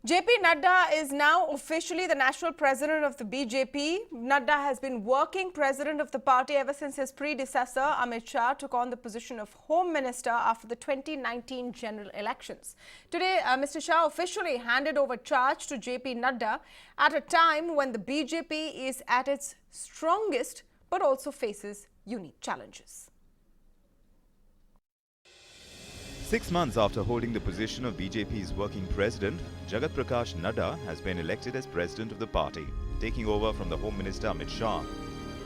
JP Nadda is now officially the national president of the BJP. Nadda has been working president of the party ever since his predecessor, Amit Shah, took on the position of Home Minister after the 2019 general elections. Today, Mr. Shah officially handed over charge to JP Nadda at a time when the BJP is at its strongest but also faces unique challenges. 6 months after holding the position of BJP's working president, Jagat Prakash Nadda has been elected as president of the party, taking over from the Home Minister Amit Shah.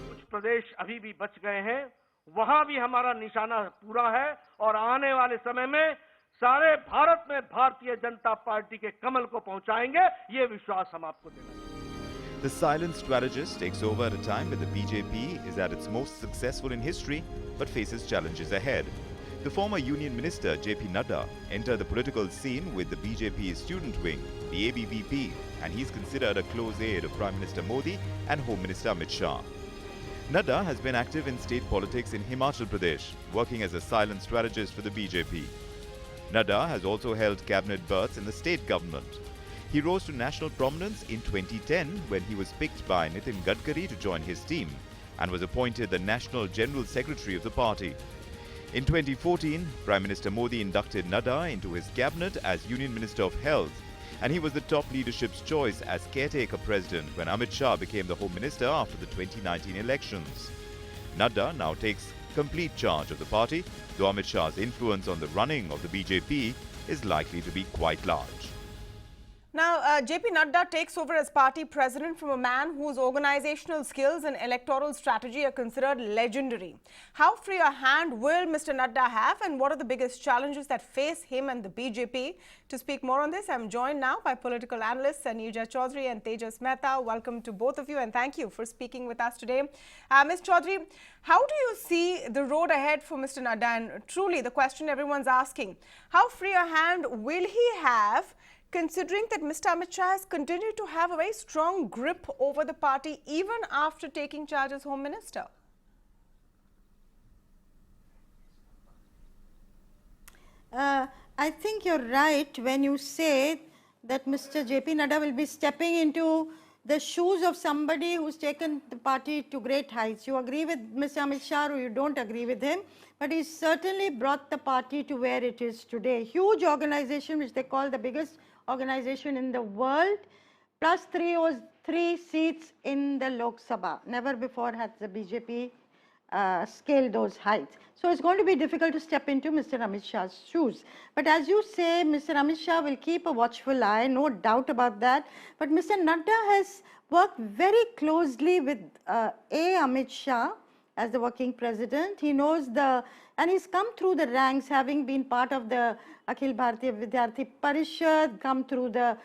कुछ प्रदेश अभी भी बच गए हैं, वहां भी हमारा निशाना पूरा है और आने वाले समय में सारे भारत में भारतीय जनता पार्टी के कमल को पहुंचाएंगे, ये विश्वास हम आपको देना। The silent strategist takes over at a time when the BJP is at its most successful in history but faces challenges ahead. The former Union Minister JP Nadda entered the political scene with the BJP's student wing, the ABVP, and he's considered a close aide of Prime Minister Modi and Home Minister Amit Shah. Nadda has been active in state politics in Himachal Pradesh, working as a silent strategist for the BJP. Nadda has also held cabinet berths in the state government. He rose to national prominence in 2010 when he was picked by Nitin Gadkari to join his team and was appointed the National General Secretary of the party. In 2014, Prime Minister Modi inducted Nadda into his cabinet as Union Minister of Health, and he was the top leadership's choice as caretaker president when Amit Shah became the Home Minister after the 2019 elections. Nadda now takes complete charge of the party, though Amit Shah's influence on the running of the BJP is likely to be quite large. Now, JP Nadda takes over as party president from a man whose organizational skills and electoral strategy are considered legendary. How free a hand will Mr. Nadda have, and what are the biggest challenges that face him and the BJP? To speak more on this, I'm joined now by political analysts Aneeja Chaudhary and Tejas Mehta. Welcome to both of you and thank you for speaking with us today. Ms. Chaudhary, how do you see the road ahead for Mr. Nadda? And truly, the question everyone's asking, how free a hand will he have, considering that Mr. Amit Shah has continued to have a very strong grip over the party even after taking charge as Home Minister? I think you're right when you say that Mr. JP Nadda will be stepping into the shoes of somebody who's taken the party to great heights. You agree with Mr. Amit Shah or you don't agree with him, but he's certainly brought the party to where it is today. Huge organization, which they call the biggest organization in the world, plus three seats in the Lok Sabha. Never before has the BJP scaled those heights. So it's going to be difficult to step into Mr. Amit Shah's shoes. But as you say, Mr. Amit Shah will keep a watchful eye, no doubt about that. But Mr. Nadda has worked very closely with Amit Shah as the working president. He knows and he's come through the ranks, having been part of the Akhil Bharatiya Vidyarthi Parishad, come through the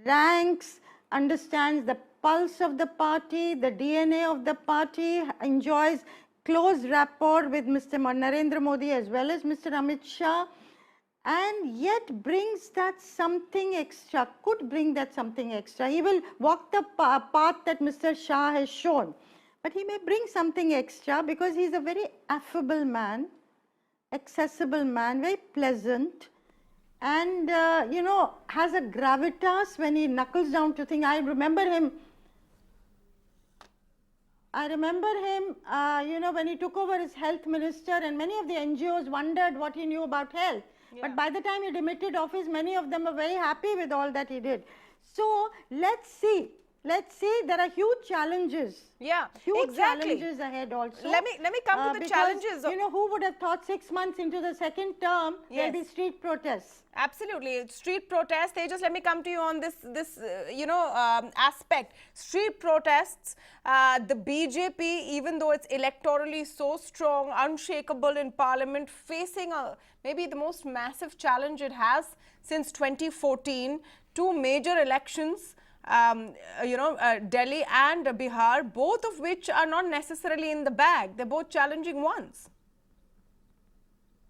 ranks, understands the pulse of the party, the DNA of the party, enjoys close rapport with Mr. Narendra Modi as well as Mr. Amit Shah, and yet brings that something extra, could bring that something extra. He will walk the path that Mr. Shah has shown, but he may bring something extra because he's a very affable man, accessible man, very pleasant, and has a gravitas when he knuckles down to things. I remember him, when he took over as health minister, and many of the NGOs wondered what he knew about health. Yeah. But by the time he demitted office, many of them are very happy with all that he did. So let's see. There are huge challenges. Yeah, huge exactly. Challenges ahead also. Let me come to the challenges. Who would have thought 6 months into the second term, yes, there'll be street protests? Absolutely, street protests. They just, let me come to you on this aspect. Street protests. The BJP, even though it's electorally so strong, unshakable in Parliament, facing maybe the most massive challenge it has since 2014. Two major elections. Delhi and Bihar, both of which are not necessarily in the bag. They're both challenging ones.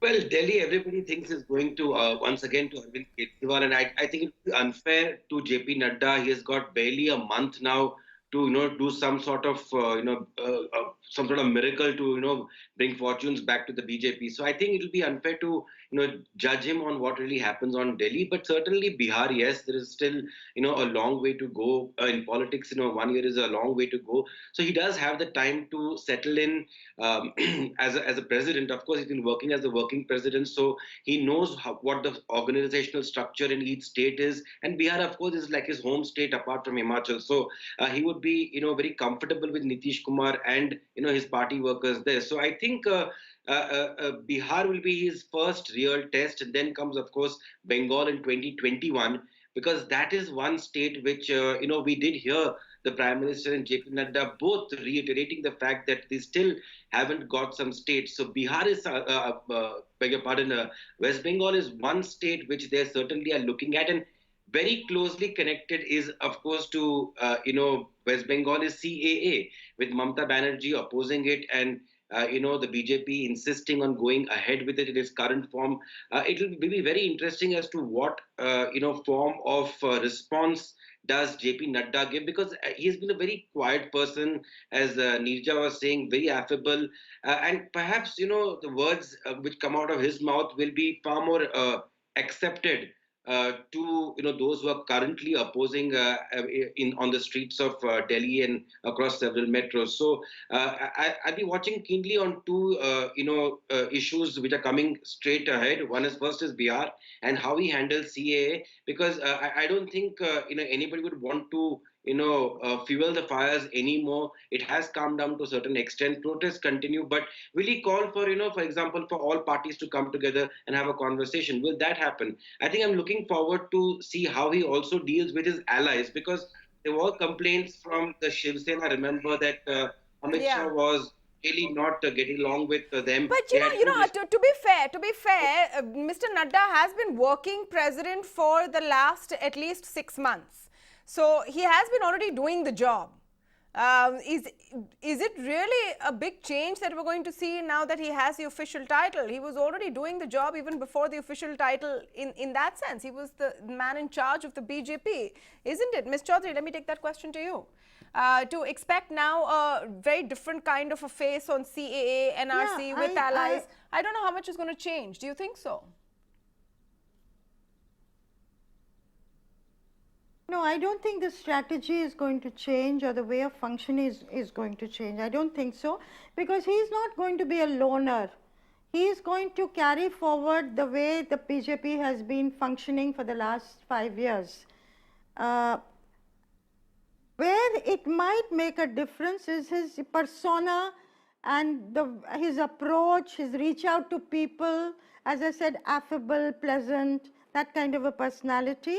Well, Delhi, everybody thinks is going to once again to Arvind Kejriwal, and I think it's unfair to JP Nadda. He has got barely a month now to do some sort of some sort of miracle to bring fortunes back to the BJP. So I think it will be unfair to judge him on what really happens on Delhi. But certainly Bihar, yes, there is still a long way to go in politics. 1 year is a long way to go. So he does have the time to settle in as a president. Of course, he's been working as a working president, so he knows what the organizational structure in each state is. And Bihar, of course, is like his home state apart from Himachal. So he would be very comfortable with Nitish Kumar and his party workers there. So I think Bihar will be his first real test, and then comes, of course, Bengal in 2021, because that is one state which we did hear the Prime Minister and JP Nadda both reiterating the fact that they still haven't got some states. So Bihar is, beg your pardon, West Bengal is one state which they certainly are looking at, and very closely connected is, of course, to West Bengal is CAA, with Mamata Banerjee opposing it, and the BJP insisting on going ahead with it in its current form. It will be very interesting as to what form of response does JP Nadda give, because he's been a very quiet person, as Neerja was saying, very affable, and perhaps the words which come out of his mouth will be far more accepted to those who are currently opposing on the streets of Delhi and across several metros. So I'll be watching keenly on two issues which are coming straight ahead. One is, first is Bihar and how he handles CAA, because I don't think anybody would want to fuel the fires anymore. It has calmed down to a certain extent. Protests continue, but will he call for, for example, for all parties to come together and have a conversation? Will that happen? I think I'm looking forward to see how he also deals with his allies, because there were complaints from the Shiv Sena. I remember that Amit Shah was really not getting along with them. But to be fair, Mr. Nadda has been working president for the last at least 6 months. So he has been already doing the job. Is it really a big change that we're going to see now that he has the official title? He was already doing the job even before the official title. In that sense, he was the man in charge of the BJP, isn't it? Ms. Chaudhary, let me take that question to you. To expect now a very different kind of a face on CAA, NRC with allies, I don't know how much is going to change. Do you think so? No, I don't think the strategy is going to change, or the way of functioning is going to change. I don't think so, because he is not going to be a loner. He is going to carry forward the way the BJP has been functioning for the last 5 years. Where it might make a difference is his persona and his approach, his reach out to people, as I said, affable, pleasant, that kind of a personality.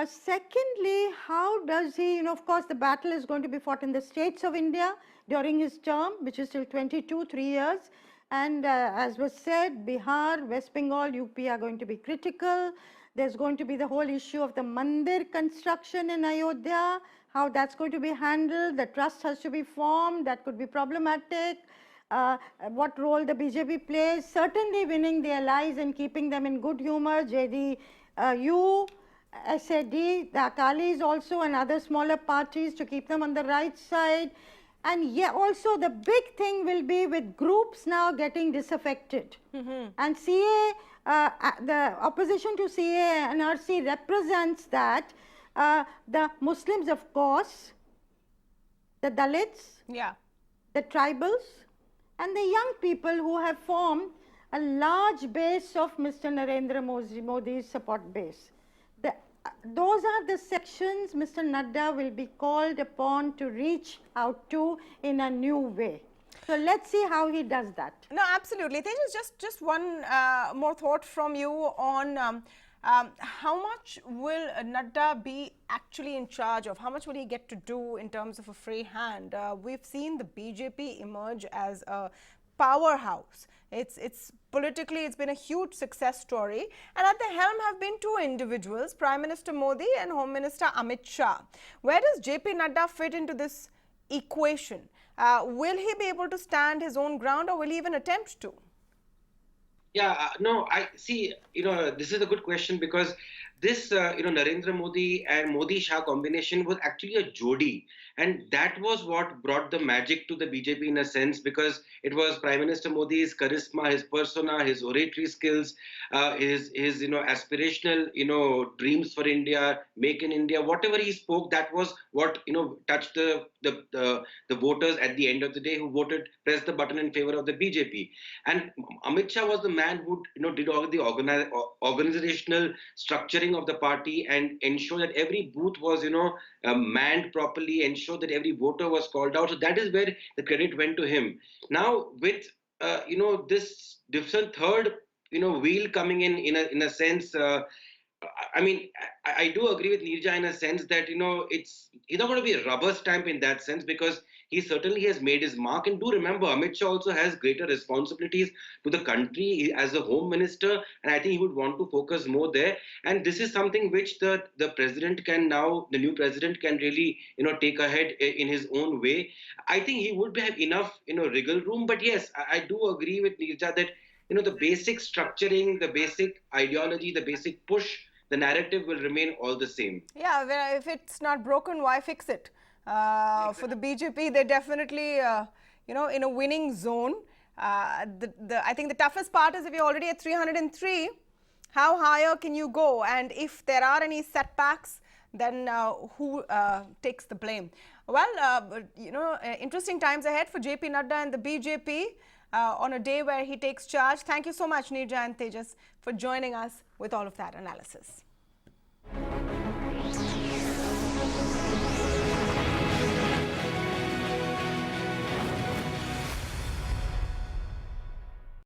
Secondly, how does he, of course, the battle is going to be fought in the states of India during his term, which is till 22, 3 years. And as was said, Bihar, West Bengal, UP are going to be critical. There's going to be the whole issue of the mandir construction in Ayodhya, how that's going to be handled. The trust has to be formed. That could be problematic. What role the BJP plays, certainly winning the allies and keeping them in good humor, JDU, SAD, the Akalis also, and other smaller parties to keep them on the right side. And also the big thing will be with groups now getting disaffected. And CA, the opposition to CA and NRC represents that. The Muslims, of course, the Dalits, the tribals, and the young people who have formed a large base of Mr. Narendra Modi's support base. Those are the sections Mr. Nadda will be called upon to reach out to in a new way. So let's see how he does that. No, absolutely. Tejas, just one more thought from you on how much will Nadda be actually in charge of? How much will he get to do in terms of a free hand? We've seen the BJP emerge as a powerhouse. It's politically, it's been a huge success story. And at the helm have been two individuals, Prime Minister Modi and Home Minister Amit Shah. Where does JP Nadda fit into this equation? Will he be able to stand his own ground, or will he even attempt to? Yeah, no, I see, this is a good question, because this Narendra Modi and Modi Shah combination was actually a jodi, and that was what brought the magic to the BJP in a sense, because it was Prime Minister Modi's charisma, his persona, his oratory skills, his aspirational dreams for India, make in India, whatever he spoke, that was what touched the voters at the end of the day, who voted, pressed the button in favor of the BJP. And Amit Shah was the man who did all the organizational structuring of the party and ensure that every booth was manned properly, ensure that every voter was called out. So that is where the credit went to him. Now with this different third wheel coming in a sense, I mean, I do agree with Nirja in a sense that he's not going to be a rubber stamp in that sense, because he certainly has made his mark. And do remember, Amit Shah also has greater responsibilities to the country as a home minister, and I think he would want to focus more there. And this is something which the president can now, the new president can really take ahead in his own way. I think he would have enough wriggle room. But yes, I do agree with Nirja that the basic structuring, the basic ideology, the basic push, the narrative will remain all the same. Yeah, well, if it's not broken, why fix it? For the BJP, they're definitely, in a winning zone. I think the toughest part is if you're already at 303, how higher can you go? And if there are any setbacks, then who takes the blame? Well, interesting times ahead for JP Nadda and the BJP on a day where he takes charge. Thank you so much, Nirja and Tejas, for joining us with all of that analysis.